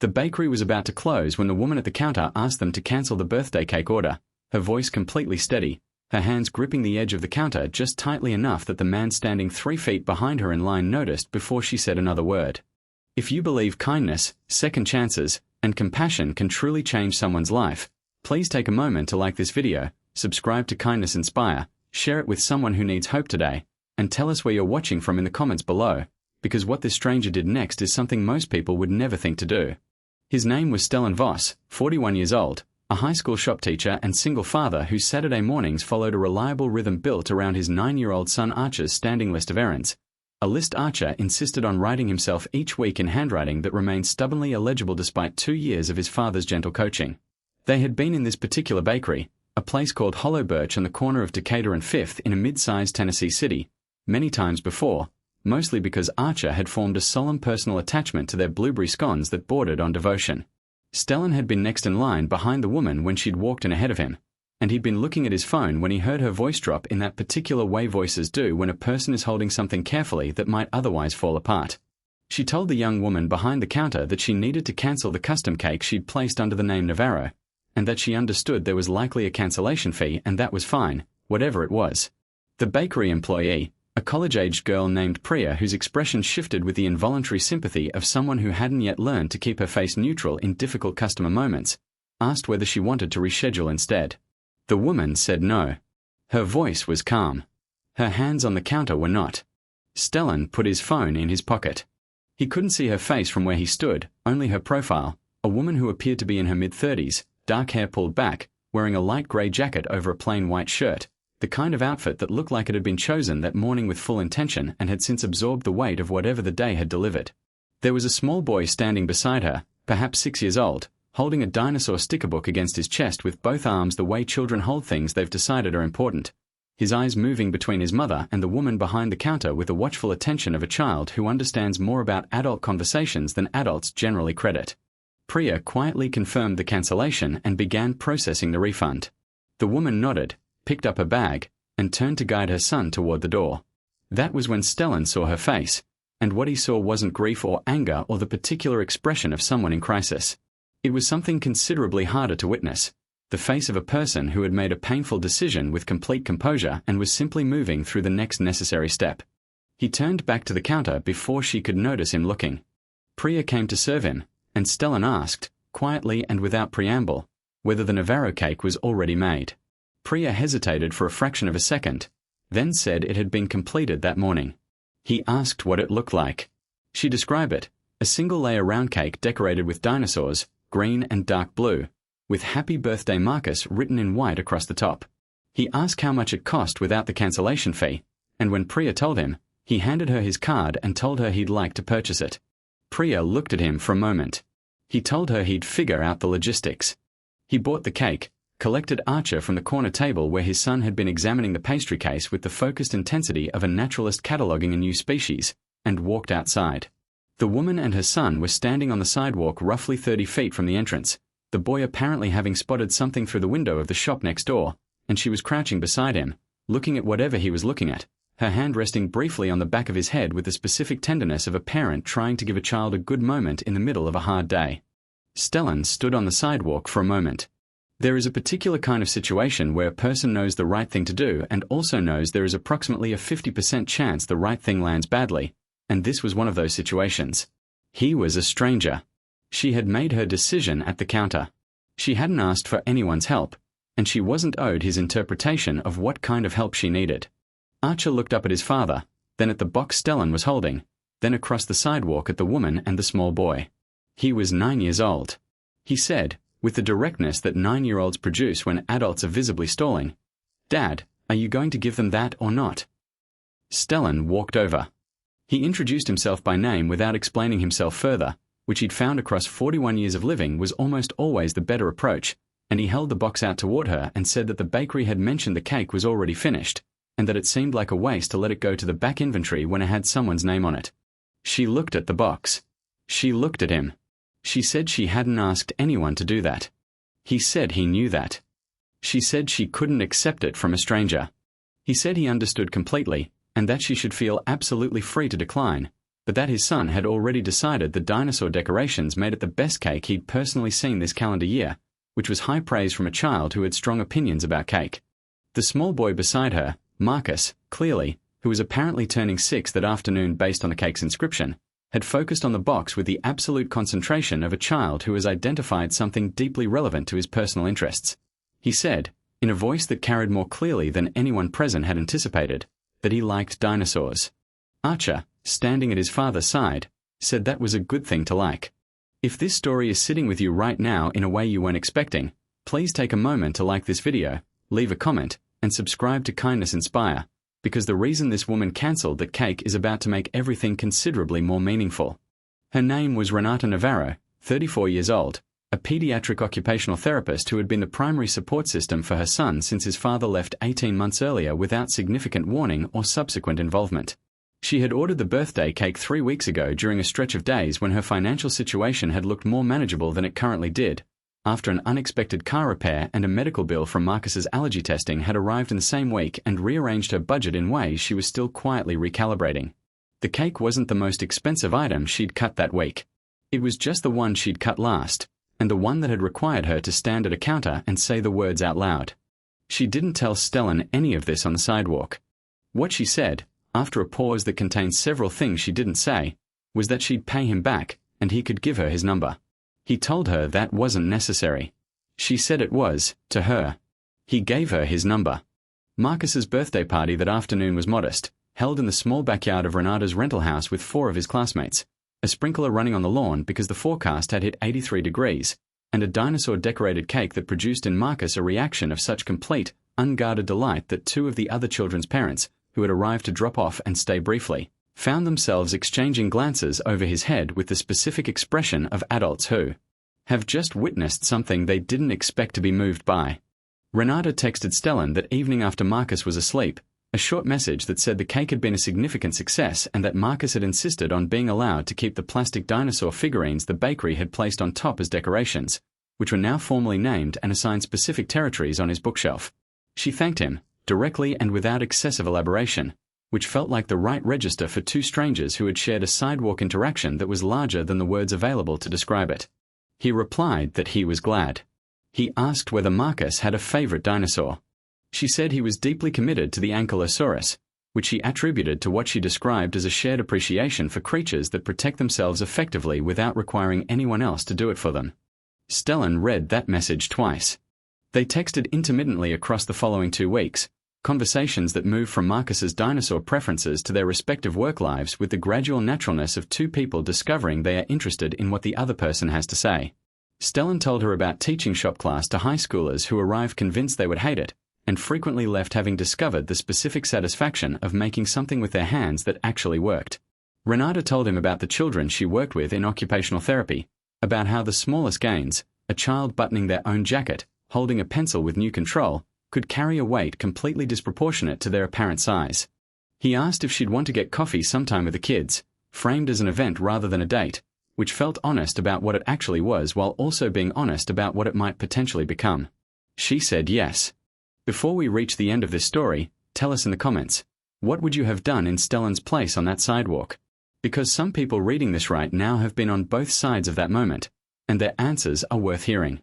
The bakery was about to close when the woman at the counter asked them to cancel the birthday cake order, her voice completely steady, her hands gripping the edge of the counter just tightly enough that the man standing 3 feet behind her in line noticed before she said another word. If you believe kindness, second chances, and compassion can truly change someone's life, please take a moment to like this video, subscribe to Kindness Inspire, share it with someone who needs hope today, and tell us where you're watching from in the comments below, because what this stranger did next is something most people would never think to do. His name was Stellan Voss, 41 years old, a high school shop teacher and single father whose Saturday mornings followed a reliable rhythm built around his 9-year-old son Archer's standing list of errands. A list Archer insisted on writing himself each week in handwriting that remained stubbornly illegible despite 2 years of his father's gentle coaching. They had been in this particular bakery, a place called Hollow Birch on the corner of Decatur and 5th in a mid-sized Tennessee city, many times before, mostly because Archer had formed a solemn personal attachment to their blueberry scones that bordered on devotion. Stellan had been next in line behind the woman when she'd walked in ahead of him, and he'd been looking at his phone when he heard her voice drop in that particular way voices do when a person is holding something carefully that might otherwise fall apart. She told the young woman behind the counter that she needed to cancel the custom cake she'd placed under the name Navarro, and that she understood there was likely a cancellation fee and that was fine, whatever it was. The bakery employee, a college-aged girl named Priya whose expression shifted with the involuntary sympathy of someone who hadn't yet learned to keep her face neutral in difficult customer moments, asked whether she wanted to reschedule instead. The woman said no. Her voice was calm. Her hands on the counter were not. Stellan put his phone in his pocket. He couldn't see her face from where he stood, only her profile, a woman who appeared to be in her mid-30s, dark hair pulled back, wearing a light grey jacket over a plain white shirt, the kind of outfit that looked like it had been chosen that morning with full intention and had since absorbed the weight of whatever the day had delivered. There was a small boy standing beside her, perhaps 6 years old, holding a dinosaur sticker book against his chest with both arms the way children hold things they've decided are important, his eyes moving between his mother and the woman behind the counter with the watchful attention of a child who understands more about adult conversations than adults generally credit. Priya quietly confirmed the cancellation and began processing the refund. The woman nodded, picked up her bag, and turned to guide her son toward the door. That was when Stellan saw her face, and what he saw wasn't grief or anger or the particular expression of someone in crisis. It was something considerably harder to witness, the face of a person who had made a painful decision with complete composure and was simply moving through the next necessary step. He turned back to the counter before she could notice him looking. Priya came to serve him, and Stellan asked, quietly and without preamble, whether the Navarro cake was already made. Priya hesitated for a fraction of a second, then said it had been completed that morning. He asked what it looked like. She described it, a single-layer round cake decorated with dinosaurs, green and dark blue, with Happy Birthday Marcus written in white across the top. He asked how much it cost without the cancellation fee, and when Priya told him, he handed her his card and told her he'd like to purchase it. Priya looked at him for a moment. He told her he'd figure out the logistics. He bought the cake, collected Archer from the corner table where his son had been examining the pastry case with the focused intensity of a naturalist cataloguing a new species, and walked outside. The woman and her son were standing on the sidewalk roughly 30 feet from the entrance, the boy apparently having spotted something through the window of the shop next door, and she was crouching beside him, looking at whatever he was looking at, her hand resting briefly on the back of his head with the specific tenderness of a parent trying to give a child a good moment in the middle of a hard day. Stellan stood on the sidewalk for a moment. There is a particular kind of situation where a person knows the right thing to do and also knows there is approximately a 50% chance the right thing lands badly, and this was one of those situations. He was a stranger. She had made her decision at the counter. She hadn't asked for anyone's help, and she wasn't owed his interpretation of what kind of help she needed. Archer looked up at his father, then at the box Stellan was holding, then across the sidewalk at the woman and the small boy. He was 9 years old. He said, with the directness that 9-year-olds produce when adults are visibly stalling, "Dad, are you going to give them that or not?" Stellan walked over. He introduced himself by name without explaining himself further, which he'd found across 41 years of living was almost always the better approach, and he held the box out toward her and said that the bakery had mentioned the cake was already finished, and that it seemed like a waste to let it go to the back inventory when it had someone's name on it. She looked at the box. She looked at him. She said she hadn't asked anyone to do that. He said he knew that. She said she couldn't accept it from a stranger. He said he understood completely, and that she should feel absolutely free to decline, but that his son had already decided the dinosaur decorations made it the best cake he'd personally seen this calendar year, which was high praise from a child who had strong opinions about cake. The small boy beside her, Marcus, clearly, who was apparently turning 6 that afternoon based on the cake's inscription, had focused on the box with the absolute concentration of a child who has identified something deeply relevant to his personal interests. He said, in a voice that carried more clearly than anyone present had anticipated, that he liked dinosaurs. Archer, standing at his father's side, said that was a good thing to like. If this story is sitting with you right now in a way you weren't expecting, please take a moment to like this video, leave a comment, and subscribe to Kindness Inspire, because the reason this woman cancelled that cake is about to make everything considerably more meaningful. Her name was Renata Navarro, 34 years old, a pediatric occupational therapist who had been the primary support system for her son since his father left 18 months earlier without significant warning or subsequent involvement. She had ordered the birthday cake 3 weeks ago during a stretch of days when her financial situation had looked more manageable than it currently did, after an unexpected car repair and a medical bill from Marcus's allergy testing had arrived in the same week and rearranged her budget in ways she was still quietly recalibrating. The cake wasn't the most expensive item she'd cut that week. It was just the one she'd cut last, and the one that had required her to stand at a counter and say the words out loud. She didn't tell Stellan any of this on the sidewalk. What she said, after a pause that contained several things she didn't say, was that she'd pay him back and he could give her his number. He told her that wasn't necessary. She said it was, to her. He gave her his number. Marcus's birthday party that afternoon was modest, held in the small backyard of Renata's rental house with 4 of his classmates, a sprinkler running on the lawn because the forecast had hit 83 degrees, and a dinosaur-decorated cake that produced in Marcus a reaction of such complete, unguarded delight that 2 of the other children's parents, who had arrived to drop off and stay briefly, found themselves exchanging glances over his head with the specific expression of adults who have just witnessed something they didn't expect to be moved by. Renata texted Stellan that evening after Marcus was asleep, a short message that said the cake had been a significant success and that Marcus had insisted on being allowed to keep the plastic dinosaur figurines the bakery had placed on top as decorations, which were now formally named and assigned specific territories on his bookshelf. She thanked him, directly and without excessive elaboration, which felt like the right register for 2 strangers who had shared a sidewalk interaction that was larger than the words available to describe it. He replied that he was glad. He asked whether Marcus had a favorite dinosaur. She said he was deeply committed to the Ankylosaurus, which she attributed to what she described as a shared appreciation for creatures that protect themselves effectively without requiring anyone else to do it for them. Stellan read that message twice. They texted intermittently across the following 2 weeks, conversations that moved from Marcus's dinosaur preferences to their respective work lives with the gradual naturalness of 2 people discovering they are interested in what the other person has to say. Stellan told her about teaching shop class to high schoolers who arrived convinced they would hate it, and frequently left having discovered the specific satisfaction of making something with their hands that actually worked. Renata told him about the children she worked with in occupational therapy, about how the smallest gains, a child buttoning their own jacket, holding a pencil with new control, could carry a weight completely disproportionate to their apparent size. He asked if she'd want to get coffee sometime with the kids, framed as an event rather than a date, which felt honest about what it actually was while also being honest about what it might potentially become. She said yes. Before we reach the end of this story, tell us in the comments, what would you have done in Stellan's place on that sidewalk? Because some people reading this right now have been on both sides of that moment, and their answers are worth hearing.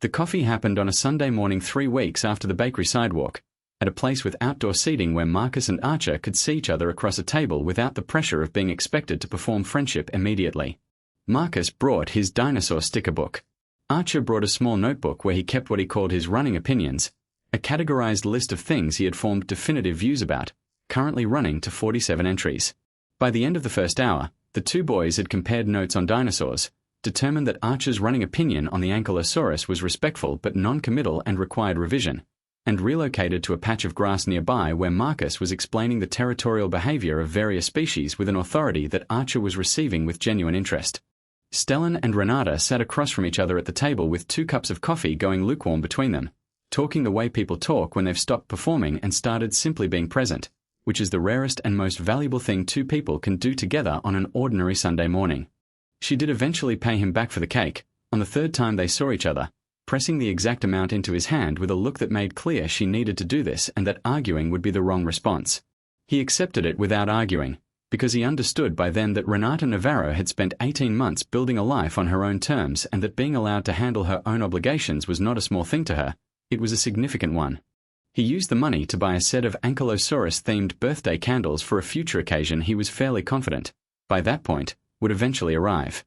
The coffee happened on a Sunday morning 3 weeks after the bakery sidewalk, at a place with outdoor seating where Marcus and Archer could see each other across a table without the pressure of being expected to perform friendship immediately. Marcus brought his dinosaur sticker book. Archer brought a small notebook where he kept what he called his running opinions, a categorized list of things he had formed definitive views about, currently running to 47 entries. By the end of the first hour, the 2 boys had compared notes on dinosaurs, determined that Archer's running opinion on the Ankylosaurus was respectful but non-committal and required revision, and relocated to a patch of grass nearby where Marcus was explaining the territorial behavior of various species with an authority that Archer was receiving with genuine interest. Stellan and Renata sat across from each other at the table with 2 cups of coffee going lukewarm between them, talking the way people talk when they've stopped performing and started simply being present, which is the rarest and most valuable thing 2 people can do together on an ordinary Sunday morning. She did eventually pay him back for the cake, on the 3rd time they saw each other, pressing the exact amount into his hand with a look that made clear she needed to do this and that arguing would be the wrong response. He accepted it without arguing, because he understood by then that Renata Navarro had spent 18 months building a life on her own terms and that being allowed to handle her own obligations was not a small thing to her, it was a significant one. He used the money to buy a set of Ankylosaurus-themed birthday candles for a future occasion he was fairly confident, by that point, would eventually arrive.